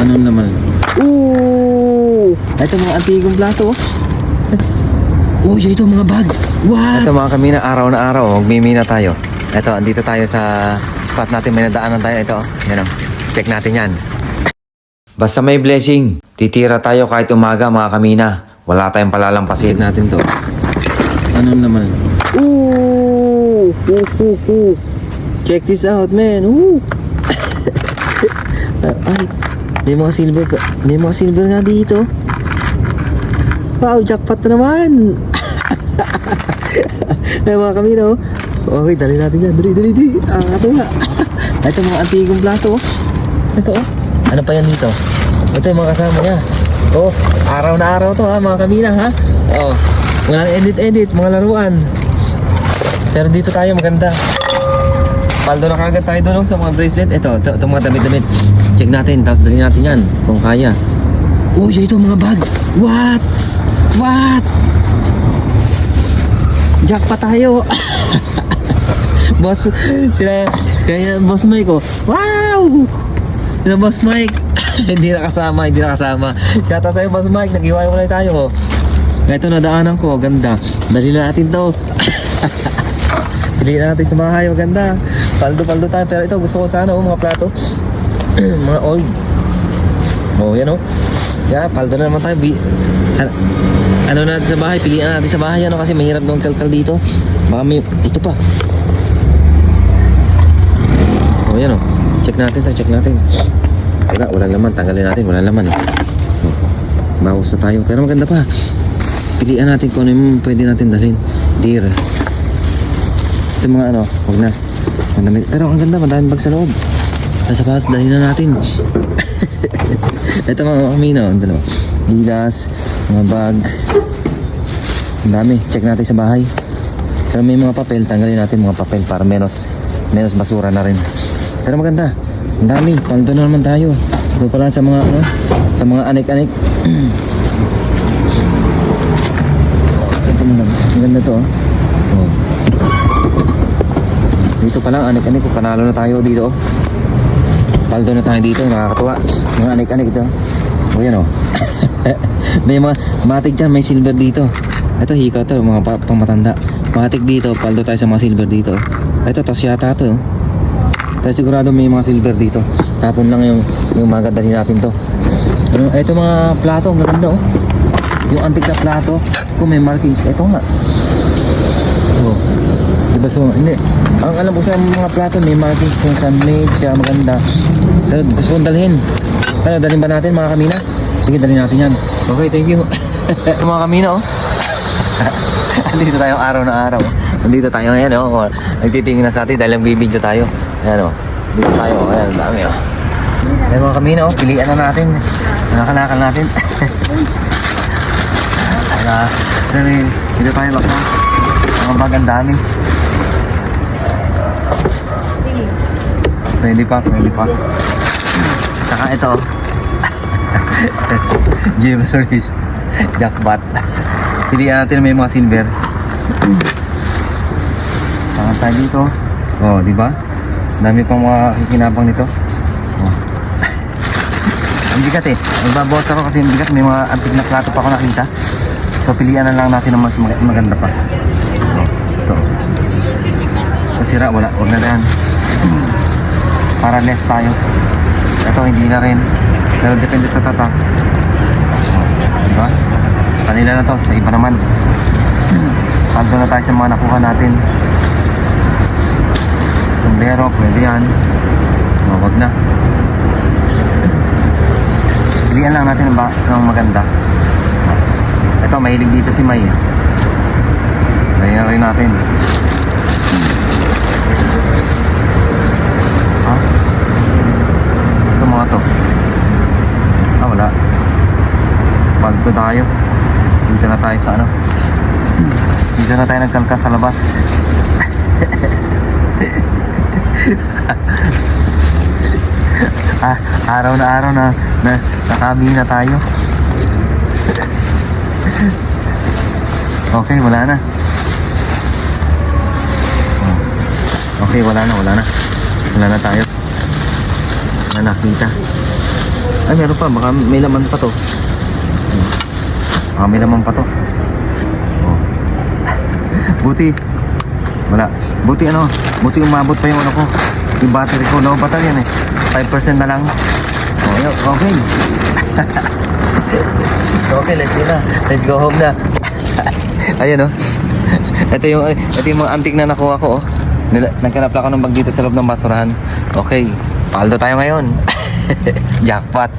Ano naman? Ooh! Ito mga antigong plato. Oh, ito mga bag. What? Ito mga kamina, araw na araw, magmimina tayo. Ito, andito tayo sa spot natin. May nadaanan tayo. Ito, yan o. Check natin yan. Basta may blessing, titira tayo kahit umaga mga kamina. Wala tayong palalampasin. Check natin to. Ano naman? Ooh! Check this out, man. Ooh! Ay, may mga silver pa. May mga silver nga dito. Wow, jackpot na naman. Ay mga kamino. Okay, dali natin yan. Dali. Ito nga. Ito mga antigong plato. Ito oh. Ano pa yan dito? Ito yung mga kasama niya. Oh, araw na araw to ha mga kamina ha. Oh, walang edit, mga laruan. Pero dito tayo maganda. Paldo na kagad tayo doon sa mga bracelet. Ito mga damit-damit. Check natin, tapos dali natin yan kung kaya. Oh, ito mga bag. What? Jackpot tayo. Boss, kaya Boss Mike oh. Wow! Sila Boss Mike. hindi nakasama. Kata sa'yo Boss Mike, nag-iwalay tayo oh. Ito nadaanan ko, ganda. Dali na natin to. Dali na natin sa bahay, maganda. Paldo tayo, pero ito gusto ko sana oh, mga plato. Mga old. Oh, yan oh. Yeah, paldo na naman tayo. Ano natin sa bahay, pilihan natin sa bahay ano, kasi mahirap doon kalkal dito. Baka may, ito pa. Oh, yan oh. Check natin. Wala laman, tanggalin natin, wala laman oh. Bawas na tayo, pero maganda pa. Pilihan natin kung ano yung pwede natin dalhin. Dear. Ito mga ano, huwag na. Pero ang ganda, madaming bag sa loob. Nasa patas, dalhin na natin. Ito mga kamino, dalawa. Dilas, mga bag. Ang dami, check natin sa bahay. Pero may mga papel, tanggalin natin mga papel para menos basura na rin. Pero maganda, ang dami, paldo na naman tayo. Ito pala sa mga ano, sa mga anik-anik. Ito mga, ang ganda to oh. Dito pa lang, anik-anik, panalo na tayo dito oh. Paldo na tayo dito, nakakatuwa. Mga anik-anik ito. O yan o. May mga matik dyan, may silver dito. Ito hikaw to, mga pamatanda. Matik dito, paldo tayo sa mga silver dito. Ito, tos yata to. Pero sigurado may mga silver dito. Tapon lang yung magadali natin to. Ito mga plato, ang ganda oh. Yung antik na plato, kung may markings, ito nga. Oh. Diba so, hindi. Ang alam ko sa mga plato, may markings kung saan made siya, maganda. Pero gusto kong dalhin. Ano, dalhin ba natin mga kamina? Sige, dalhin natin yan. Okay, thank you. Mga kamina oh. Andito tayo araw na araw. Andito tayo ngayon oh. Nagtitingin na sa atin dahil nagbibideo tayo. Ayan oh. Dito tayo oh. Ayan, dami oh. Ayan mga kamina oh. Pilian na natin. Nakakalakal natin. Dito tayo baka. Mga bagang dami. Pwede pa. Saka ito Jewelries jackpot. Pilihan natin may mga silver. Saka tayo dito. Oh, di ba? Dami pang mga kikinabang nito. Oh. Ang bigat eh. Magbabawas ako kasi ang bigat. May mga antik na plato pa ako nakita. So pilihan na lang natin ng mas maganda pa. Oh, ito. Ito sira, wag na yan. Para less tayo. Ito hindi na rin. Pero depende sa tatak. Diba? Kanila na to, sa iba naman. Paldo na tayo sa mga nakuha natin. Sombrero, pwede yan. Wag na. Pilihan lang natin ng maganda. Ito, mahilig dito si May. Dahil na rin natin. Ito mga to. Wala. Paldo tayo. Dito na tayo sa ano. Dito na tayo nagkalka sa labas. Araw na nakamina tayo. Okay, wala na. Okay, wala na tayo. Wala nakita. Ay, meron pa. Baka may laman pa to. Baka may laman pa to. Oh. Buti. Wala. Buti ano. Buti umabot pa yung ano ko. Yung battery ko. No battery yan eh. 5% na lang. Oh, yun. Okay. Okay, let's go na. Let's go home na. Ayan oh. Ito yung mga antik na nakuha ko oh. Nagkanap lang ako ng bag dito sa loob ng basurahan. Okay. Paldo tayo ngayon. Jackpot.